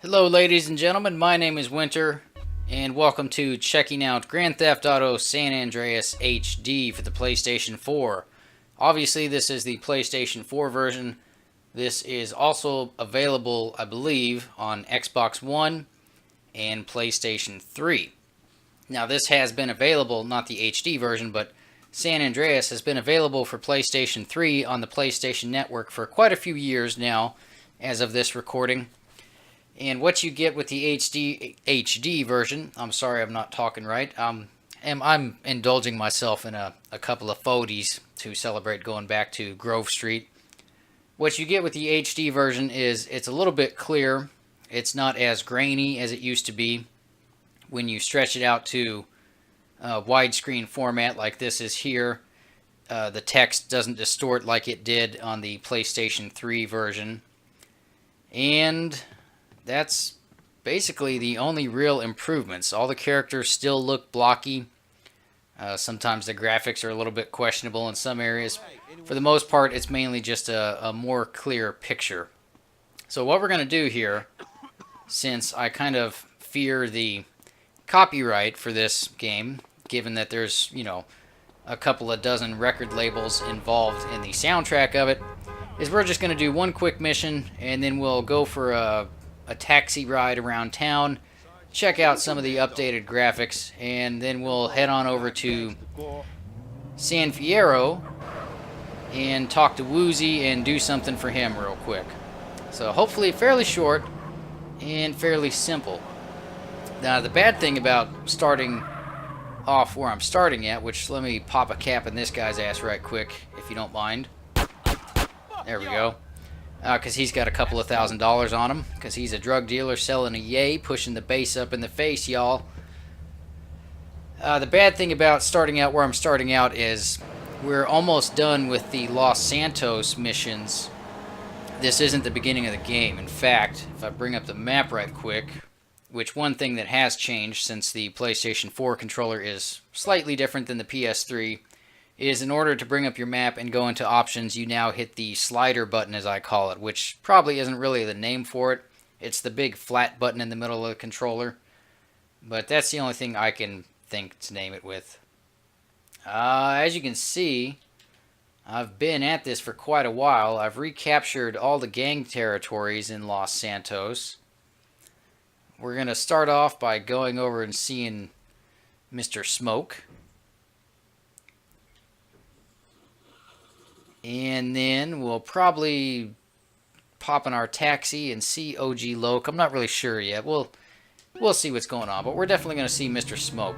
Hello, ladies and gentlemen. My name is Winter, and welcome to checking out Grand Theft Auto San Andreas HD for the PlayStation 4. Obviously, this is the PlayStation 4 version. This is also available, I believe, on Xbox One and PlayStation 3. Now, this has been available, not the HD version, but San Andreas has been available for PlayStation 3 on the PlayStation Network for quite a few years now, as of this recording. And what you get with the HD version, I'm sorry I'm not talking right. I'm indulging myself in a couple of foodies to celebrate going back to Grove Street. What you get with the HD version is it's a little bit clearer. It's not as grainy as it used to be. When you stretch it out to widescreen format like this is here, the text doesn't distort like it did on the PlayStation 3 version. And that's basically the only real improvements. All the characters still look blocky. Sometimes the graphics are a little bit questionable in some areas. For the most part, it's mainly just a more clear picture. So what we're going to do here, since I kind of fear the copyright for this game, given that there's, a couple of dozen record labels involved in the soundtrack of it, is we're just going to do one quick mission, and then we'll go for a taxi ride around town, check out some of the updated graphics, and then we'll head on over to San Fierro and talk to Woozy and do something for him real quick. So hopefully fairly short and fairly simple. Now the bad thing about starting off where I'm starting at, which let me pop a cap in this guy's ass right quick, if you don't mind. There we go. Because he's got a couple of $1,000s on him. Because he's a drug dealer selling a yay, pushing the bass up in the face, y'all. The bad thing about starting out where I'm starting out is we're almost done with the Los Santos missions. This isn't the beginning of the game. In fact, if I bring up the map right quick, which one thing that has changed since the PlayStation 4 controller is slightly different than the PS3, is in order to bring up your map and go into options, you now hit the slider button, as I call it, which probably isn't really the name for it. It's the big flat button in the middle of the controller. But that's the only thing I can think to name it with. As you can see, I've been at this for quite a while. I've recaptured all the gang territories in Los Santos. We're going to start off by going over and seeing Mr. Smoke. And then we'll probably pop in our taxi and see OG Loke. I'm not really sure yet. We'll see what's going on, but we're definitely going to see Mr. Smoke.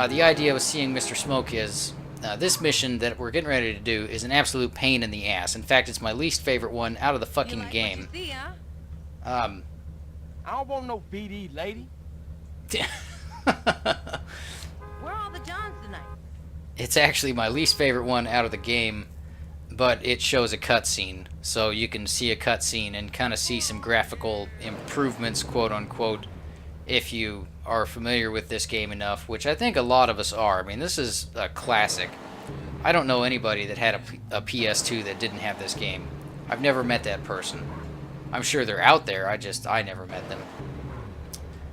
The idea with seeing Mr. Smoke is this mission that we're getting ready to do is an absolute pain in the ass. In fact, it's my least favorite one out of the fucking game. What you see, huh? I don't want no BD, lady. Where are all the Johns tonight? It's actually my least favorite one out of the game, but it shows a cutscene, so you can see a cutscene and kind of see some graphical improvements, quote unquote, if you are familiar with this game enough, which I think a lot of us are. I mean, this is a classic. I don't know anybody that had a PS2 that didn't have this game. I've never met that person. I'm sure they're out there, I never met them.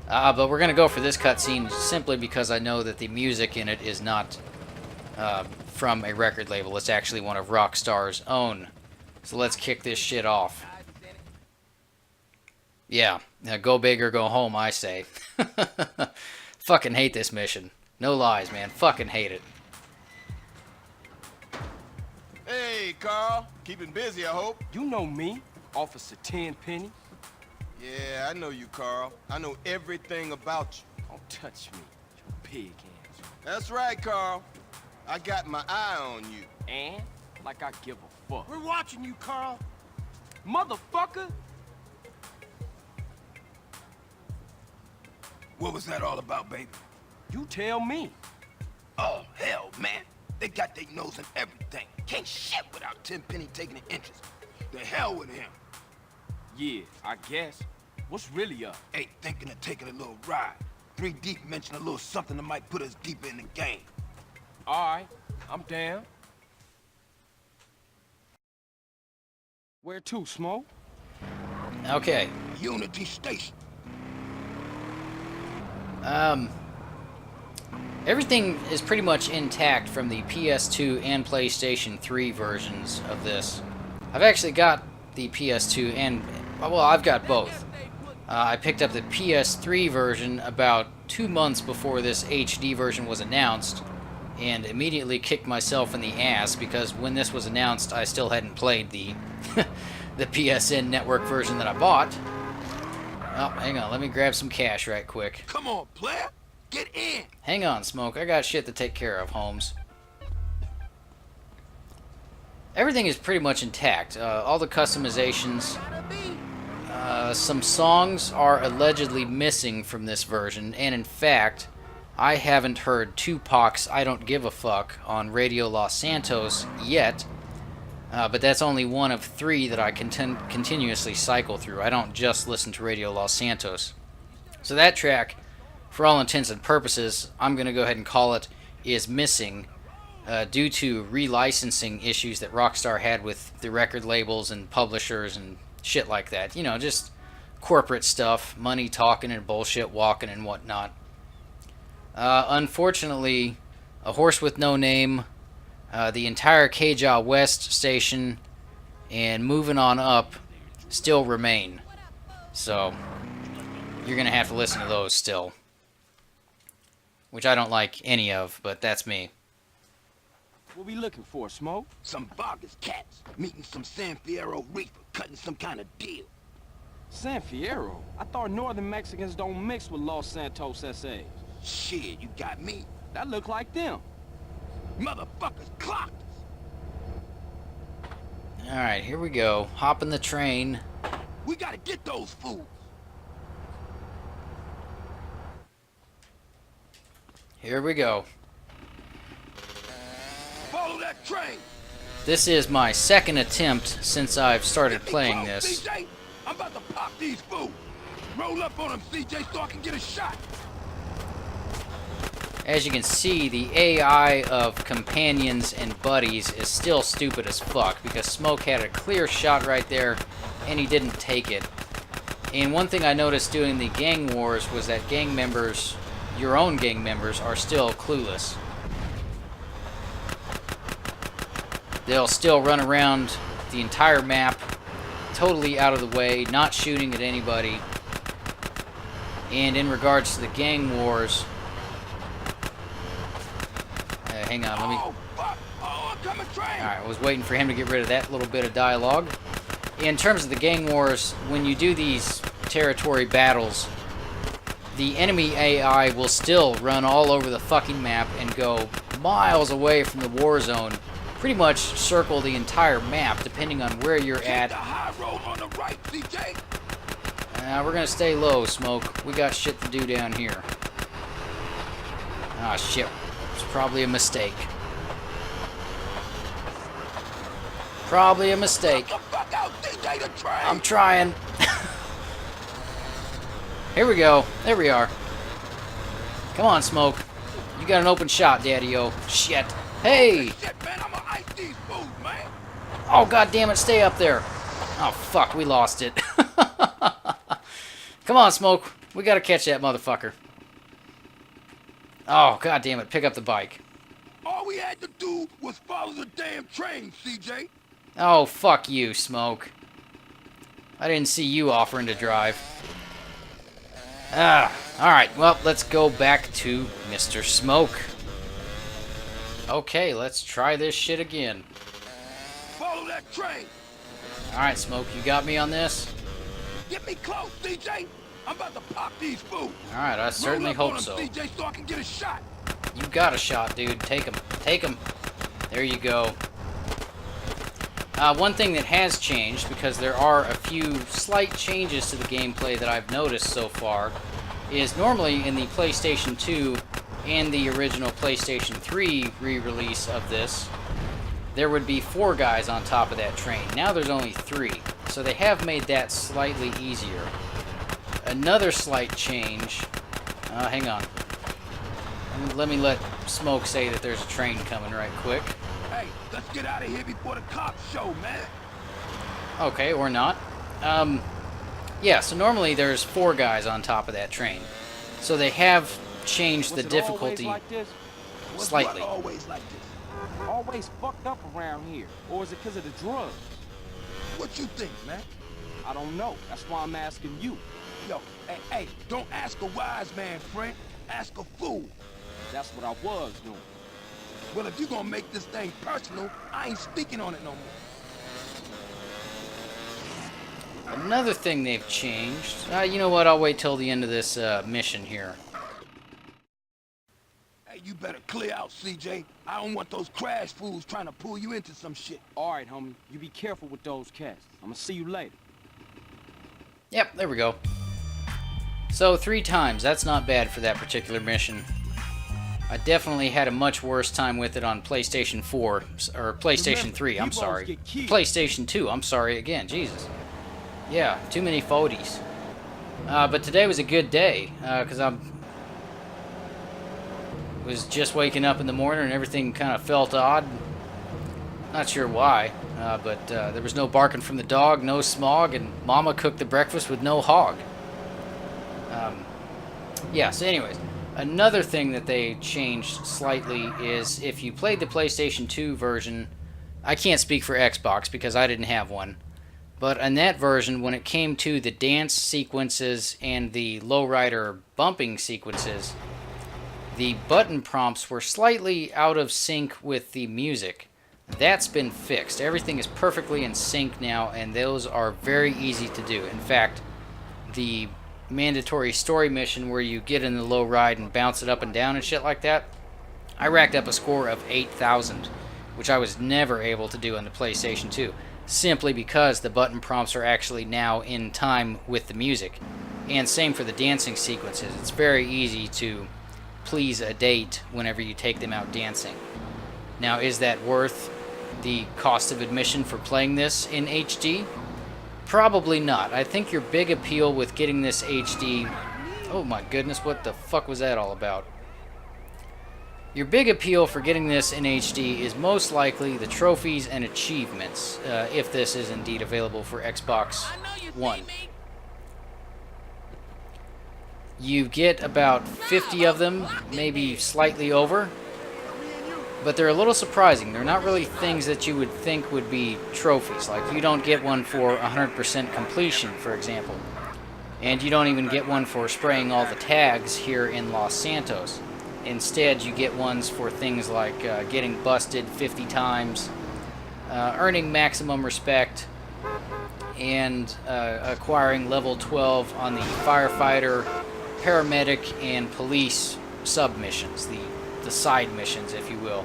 But we're going to go for this cutscene simply because I know that the music in it is not from a record label. It's actually one of Rockstar's own. So let's kick this shit off. Yeah, go big or go home, I say. Fucking hate this mission. No lies, man. Fucking hate it. Hey, Carl. Keeping busy, I hope. You know me, Officer Tenpenny. Yeah, I know you, Carl. I know everything about you. Don't touch me, you pig hands. That's right, Carl. I got my eye on you. And like I give a fuck. We're watching you, Carl. Motherfucker! What was that all about, baby? You tell me. Oh, hell, man. They got their nose in everything. Can't shit without Tenpenny taking an interest. The hell with him. Yeah, I guess. What's really up? Ain't thinking of taking a little ride. 3 Deep mentioned a little something that might put us deeper in the game. Alright, I'm down. Where to, Smoke? Okay. Unity Station. Everything is pretty much intact from the PS2 and PlayStation 3 versions of this. I've actually got the PS2 and, well, I've got both. I picked up the PS3 version about 2 months before this HD version was announced, and immediately kicked myself in the ass because when this was announced, I still hadn't played the the PSN network version that I bought. Oh, hang on, let me grab some cash right quick. Come on, player. Get in. Hang on, Smoke. I got shit to take care of, Holmes. Everything is pretty much intact. All the customizations. Some songs are allegedly missing from this version, and in fact, I haven't heard Tupac's I Don't Give a Fuck on Radio Los Santos yet, but that's only one of 3 that I continuously cycle through. I don't just listen to Radio Los Santos. So that track, for all intents and purposes, I'm going to go ahead and call it, is missing due to relicensing issues that Rockstar had with the record labels and publishers and shit like that. You know, just corporate stuff, money talking and bullshit walking and whatnot. Unfortunately, A Horse with No Name, the entire Keja West station, and moving on up still remain. So, you're going to have to listen to those still. Which I don't like any of, but that's me. What we looking for, Smoke? Some Vargas cats meeting some San Fierro reefer, cutting some kind of deal. San Fierro? I thought northern Mexicans don't mix with Los Santos SAs. Shit, you got me. That look like them. Motherfuckers clocked us. Alright, here we go. Hop in the train. We gotta get those fools. Here we go. Follow that train. This is my second attempt since I've started playing this. CJ, I'm about to pop these fools. Roll up on them, CJ, so I can get a shot. As you can see, the AI of companions and buddies is still stupid as fuck because Smoke had a clear shot right there and he didn't take it. And one thing I noticed doing the gang wars was that gang members, your own gang members, are still clueless. They'll still run around the entire map, totally out of the way, not shooting at anybody. And in regards to the gang wars, hang on, let me... Alright, I was waiting for him to get rid of that little bit of dialogue. In terms of the gang wars, when you do these territory battles, the enemy AI will still run all over the fucking map and go miles away from the war zone. Pretty much circle the entire map, depending on where you're at. We're gonna stay low, Smoke. We got shit to do down here. Ah, shit. It's probably a mistake. Probably a mistake. I'm trying. Here we go. There we are. Come on, Smoke. You got an open shot, Daddy-o. Shit. Hey! Oh, god damn it, stay up there. Oh, fuck, we lost it. Come on, Smoke. We gotta catch that motherfucker. Oh, god damn it, pick up the bike. All we had to do was follow the damn train, CJ. Oh, fuck you, Smoke. I didn't see you offering to drive. Alright, well, let's go back to Mr. Smoke. Okay, let's try this shit again. Follow that train. Alright, Smoke, you got me on this? Get me close, CJ. I'm about to pop these fools. Alright, I certainly hope so. CJ, so I can get a shot. You got a shot, dude. Take him. Take him. There you go. One thing that has changed, because there are a few slight changes to the gameplay that I've noticed so far, is normally in the PlayStation 2 and the original PlayStation 3 re-release of this, there would be 4 guys on top of that train. Now there's only 3, so they have made that slightly easier. Another slight change... hang on. Let me let Smoke say that there's a train coming right quick. Hey, let's get out of here before the cops show, man. Okay, or not. Yeah, so normally there's 4 guys on top of that train. So they have changed the Was it always difficulty like this? What's slightly. what always like this? Always fucked up around here? Or is it because of the drugs? What you think, man? I don't know. That's why I'm asking you. Yo, hey, don't ask a wise man, friend. Ask a fool. That's what I was doing. Well, if you gonna make this thing personal, I ain't speaking on it no more. Another thing they've changed. You know what? I'll wait till the end of this mission here. Hey, you better clear out, CJ. I don't want those crash fools trying to pull you into some shit. All right, homie. You be careful with those cats. I'm gonna see you later. Yep, there we go. So 3 times. That's not bad for that particular mission. I definitely had a much worse time with it on PlayStation 4, or PlayStation 3, I'm sorry. PlayStation 2, I'm sorry again, Jesus. Yeah, too many photos. But today was a good day, because I was just waking up in the morning and everything kind of felt odd. Not sure why, but there was no barking from the dog, no smog, and Mama cooked the breakfast with no hog. Yeah, so anyways, another thing that they changed slightly is if you played the PlayStation 2 version, I can't speak for Xbox because I didn't have one, but in that version, when it came to the dance sequences and the lowrider bumping sequences, the button prompts were slightly out of sync with the music. That's been fixed. Everything is perfectly in sync now, and those are very easy to do. In fact, the mandatory story mission where you get in the low ride and bounce it up and down and shit like that, I racked up a score of 8,000, which I was never able to do on the PlayStation 2, simply because the button prompts are actually now in time with the music. And same for the dancing sequences. It's very easy to please a date whenever you take them out dancing. Now, is that worth the cost of admission for playing this in HD? Probably not. I think your big appeal with getting this HD... Oh my goodness, what the fuck was that all about? Your big appeal for getting this in HD is most likely the trophies and achievements, if this is indeed available for Xbox One. You get about 50 of them, maybe slightly over. But they're a little surprising. They're not really things that you would think would be trophies. Like, you don't get one for 100% completion, for example. And you don't even get one for spraying all the tags here in Los Santos. Instead, you get ones for things like getting busted 50 times, earning maximum respect, and acquiring level 12 on the firefighter, paramedic, and police submissions, the side missions, if you will,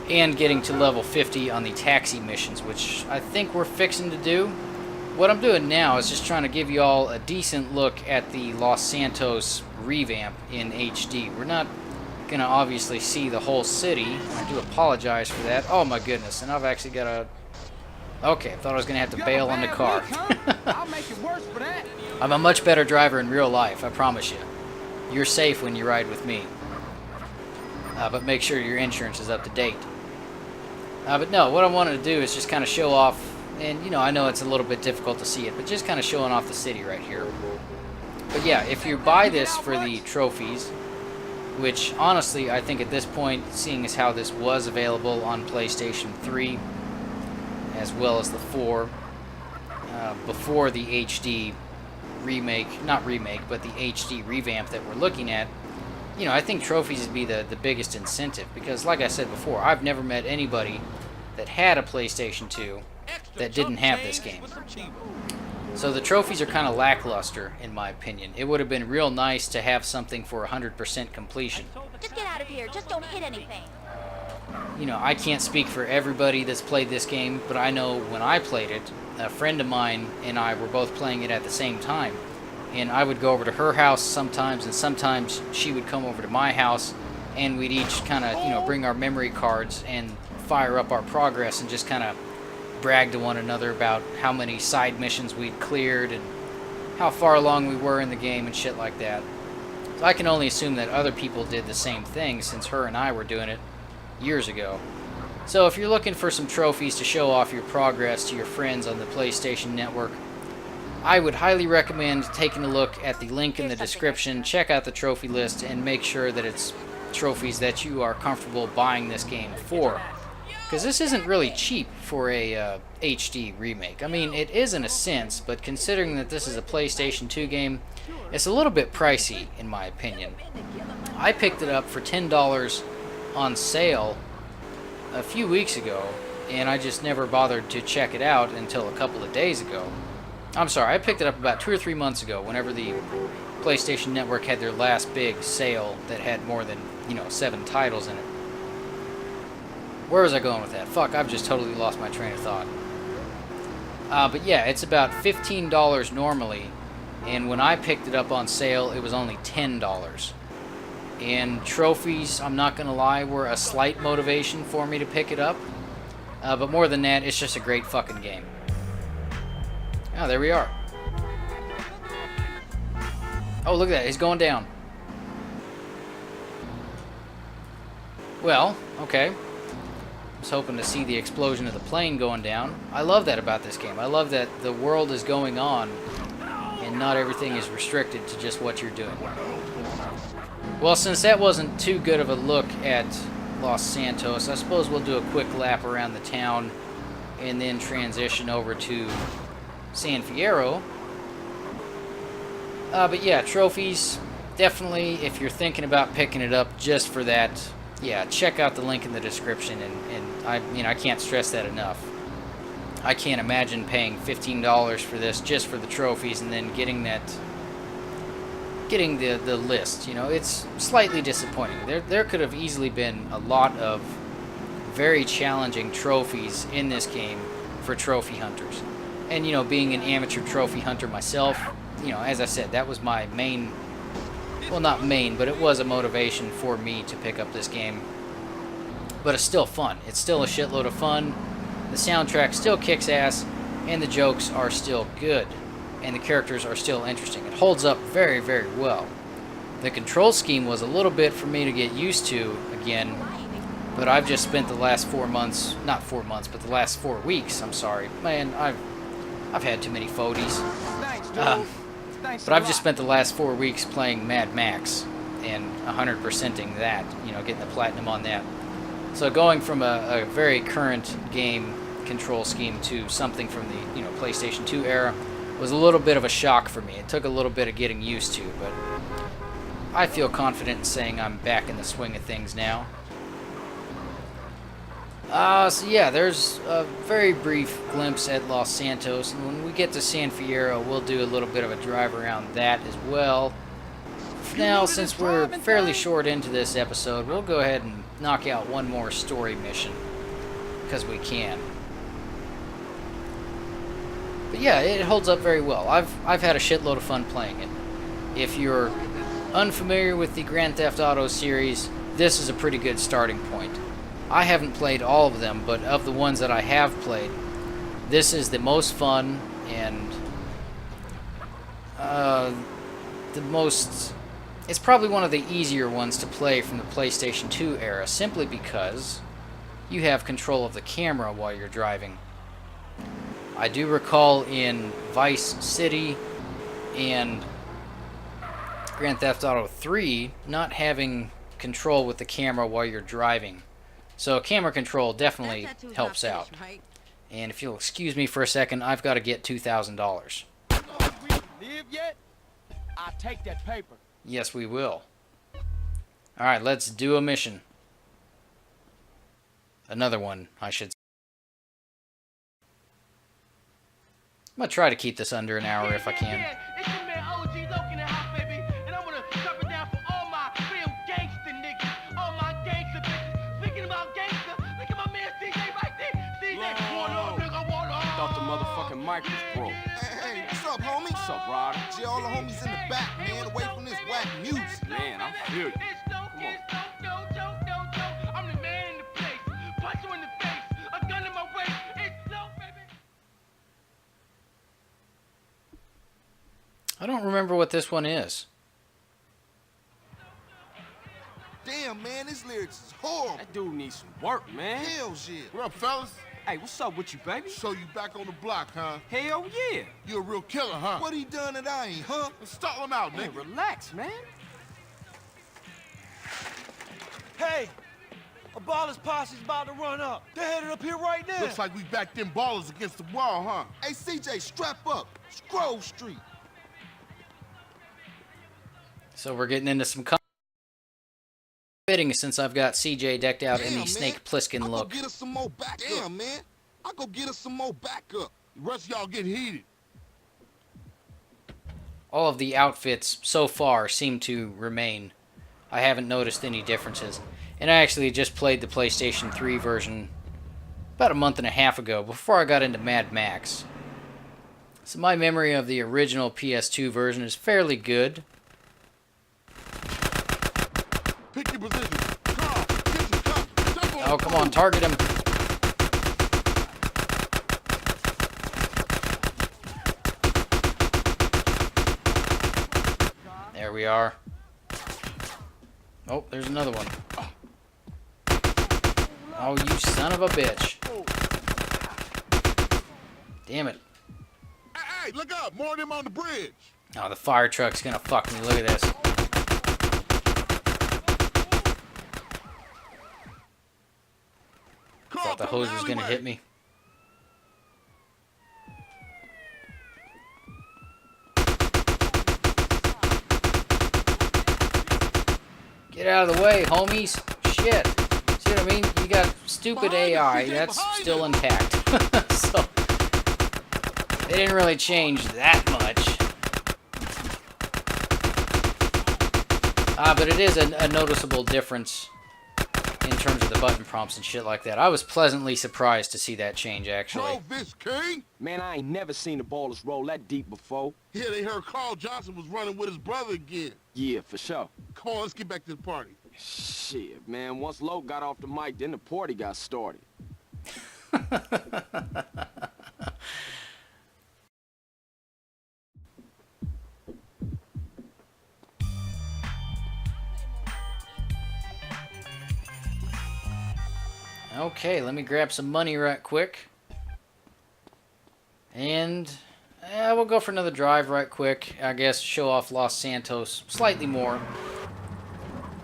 and getting to level 50 on the taxi missions, which I think we're fixing to do. What I'm doing now is just trying to give you all a decent look at the Los Santos revamp in HD. We're not going to obviously see the whole city. I do apologize for that. Oh my goodness, and I've actually got a... Okay, I thought I was going to have to bail on the car. I'll make it worse for that. I'm a much better driver in real life, I promise you. You're safe when you ride with me. But make sure your insurance is up to date. But no, what I wanted to do is just kind of show off, and you know, I know it's a little bit difficult to see it, but just kind of showing off the city right here. But yeah, if you buy this for the trophies, which honestly I think at this point, seeing as how this was available on PlayStation 3, as well as the 4, before the HD remake, not remake, but the HD revamp that we're looking at, you know, I think trophies would be the biggest incentive, because like I said before, I've never met anybody that had a PlayStation 2 that didn't have this game. So the trophies are kind of lackluster, in my opinion. It would have been real nice to have something for 100% completion. Just get out of here. Just don't hit anything. You know, I can't speak for everybody that's played this game, but I know when I played it, a friend of mine and I were both playing it at the same time. And I would go over to her house sometimes, and sometimes she would come over to my house, and we'd each kind of, you know, bring our memory cards and fire up our progress and just kind of brag to one another about how many side missions we'd cleared and how far along we were in the game and shit like that. So I can only assume that other people did the same thing, since her and I were doing it years ago. So if you're looking for some trophies to show off your progress to your friends on the PlayStation Network, I would highly recommend taking a look at the link in the description, check out the trophy list, and make sure that it's trophies that you are comfortable buying this game for. Because this isn't really cheap for a HD remake. I mean, it is in a sense, but considering that this is a PlayStation 2 game, it's a little bit pricey, in my opinion. I picked it up for $10 on sale a few weeks ago, and I just never bothered to check it out until a couple of days ago. I'm sorry, I picked it up about 2 or 3 months ago, whenever the PlayStation Network had their last big sale that had more than, 7 titles in it. Where was I going with that? Fuck, I've just totally lost my train of thought. But yeah, it's about $15 normally, and when I picked it up on sale, it was only $10. And trophies, I'm not going to lie, were a slight motivation for me to pick it up. But more than that, it's just a great fucking game. Oh, there we are. Oh, look at that. He's going down. Well, okay. I was hoping to see the explosion of the plane going down. I love that about this game. I love that the world is going on and not everything is restricted to just what you're doing. Well, since that wasn't too good of a look at Los Santos, I suppose we'll do a quick lap around the town and then transition over to San Fierro. But yeah, trophies, definitely, if you're thinking about picking it up just for that, yeah, check out the link in the description, and I can't stress that enough. I can't imagine paying $15 for this just for the trophies and then getting the list. It's slightly disappointing. There could have easily been a lot of very challenging trophies in this game for trophy hunters. And, being an amateur trophy hunter myself, as I said, that was my main, well, not main, but it was a motivation for me to pick up this game. But it's still fun. It's still a shitload of fun. The soundtrack still kicks ass, and the jokes are still good, and the characters are still interesting. It holds up very, very well. The control scheme was a little bit for me to get used to again, but I've just spent the last 4 months, not 4 months, but the last 4 weeks, I'm sorry. Man, I've had too many foodies. But I've just spent the last 4 weeks playing Mad Max and 100%ing that, getting the platinum on that. So going from a very current game control scheme to something from the PlayStation 2 era was a little bit of a shock for me. It took a little bit of getting used to, but I feel confident in saying I'm back in the swing of things now. So yeah, there's a very brief glimpse at Los Santos, and when we get to San Fierro, we'll do a little bit of a drive around that as well. For now, since we're fairly short into this episode, we'll go ahead and knock out one more story mission, because we can. But yeah, it holds up very well. I've had a shitload of fun playing it. If you're unfamiliar with the Grand Theft Auto series, this is a pretty good starting point. I haven't played all of them, but of the ones that I have played, this is the most fun and it's probably one of the easier ones to play from the PlayStation 2 era, simply because you have control of the camera while you're driving. I do recall in Vice City and Grand Theft Auto 3 not having control with the camera while you're driving. So camera control definitely helps out. And if you'll excuse me for a second, I've got to get $2,000. Live yet? I'll take that paper. Yes, we will. Alright, let's do a mission. Another one, I should say. I'm going to try to keep this under an hour if I can. It's your man OG Loke in the house, baby. And I'm gonna drop it down for all my real gangster niggas. All my gangster bitches. Speaking about gangster, look at my man CJ right there. CJ, one up, nigga, one up. Thought the motherfucking mic was broke. Hey, what's up, homie? What's up, Rod? Gee, all the homies in the back, man, away from this whack music. Man, I feel you. It's no, I'm the man in the place. Punch you in the face. A gun in my waist. It's no, baby. I don't remember what this one is. Damn, man, this lyrics is horrible. That dude needs some work, man. Hell yeah. What up, fellas? Hey, what's up with you, baby? So you back on the block, huh? Hell yeah. You a real killer, huh? What he done that I ain't, huh? Stall him out, Hey, nigga. relax, man. Hey, a baller's posse's about to run up. They're headed up here right now. Looks like we backed them ballers against the wall, huh? Hey, CJ, strap up. Grove Street. So we're getting into some fitting since I've got CJ decked out in the Damn, Snake man. Plissken I look. go get us some more backup. Damn, man. I go get us some more backup. The rest of y'all getting heated. All of the outfits so far seem to remain. I haven't noticed any differences. And I actually just played the PlayStation 3 version about a month and a half ago, before I got into Mad Max. So my memory of the original PS2 version is fairly good. Pick your position. Carl, get some cover. Jump on Oh, come on, target him. There we are. Oh, there's another one. Oh, you son of a bitch. Damn it. Hey, look up. More of them on the bridge. Oh, the fire truck's gonna fuck me. Look at this. Carl, Thought the from hose was gonna alleyway. hit me. Get out of the way, homies. Shit. See what I mean? You got stupid Behind us, AI. CJ, That's behind still us. intact. So, they didn't really change that much. But it is a noticeable difference in terms of the button prompts and shit like that. I was pleasantly surprised to see that change, actually. Provis King? Man, I ain't never seen the ballers roll that deep before. Yeah, they heard Carl Johnson was running with his brother again. Yeah, for sure. Come on, let's get back to the party. Shit, man. Once Lo got off the mic, then the party got started. Okay, let me grab some money right quick. And we'll go for another drive right quick. I guess show off Los Santos slightly more.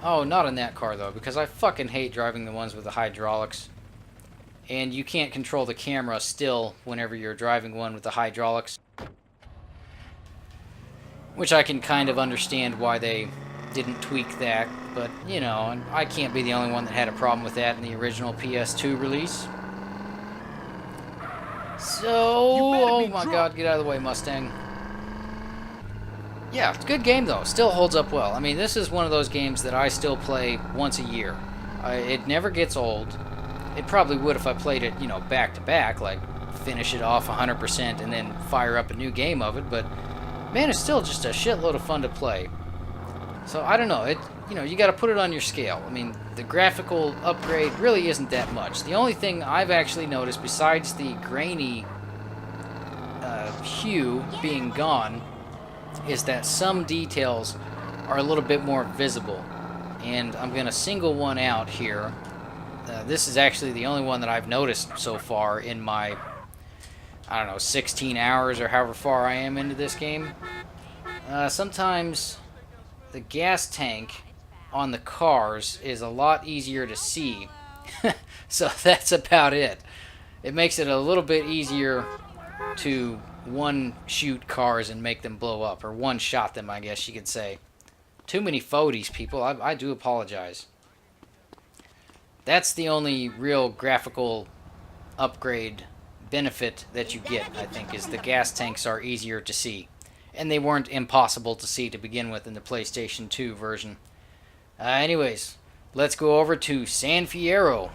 Oh, not in that car though, because I fucking hate driving the ones with the hydraulics. And you can't control the camera still whenever you're driving one with the hydraulics. Which I can kind of understand why they didn't tweak that, but you know, and I can't be the only one that had a problem with that in the original PS2 release. So, oh my god, get out of the way, Mustang. Yeah, it's a good game though, still holds up well. I mean, this is one of those games that I still play once a year. It never gets old. It probably would if I played it, you know, back to back, like finish it off 100% and then fire up a new game of it, but man, it's still just a shitload of fun to play. So I don't know, you know, you got to put it on your scale. I mean, the graphical upgrade really isn't that much. The only thing I've actually noticed, besides the grainy hue being gone, is that some details are a little bit more visible. And I'm going to single one out here. This is actually the only one that I've noticed so far in my, I don't know, 16 hours or however far I am into this game. Sometimes the gas tank on the cars is a lot easier to see. So that's about it. It makes it a little bit easier to one-shoot cars and make them blow up, or one-shot them, I guess you could say. Too many photos, people. I do apologize. That's the only real graphical upgrade benefit that you get, I think, is the gas tanks are easier to see. And they weren't impossible to see to begin with in the PlayStation 2 version. Anyways, let's go over to San Fierro.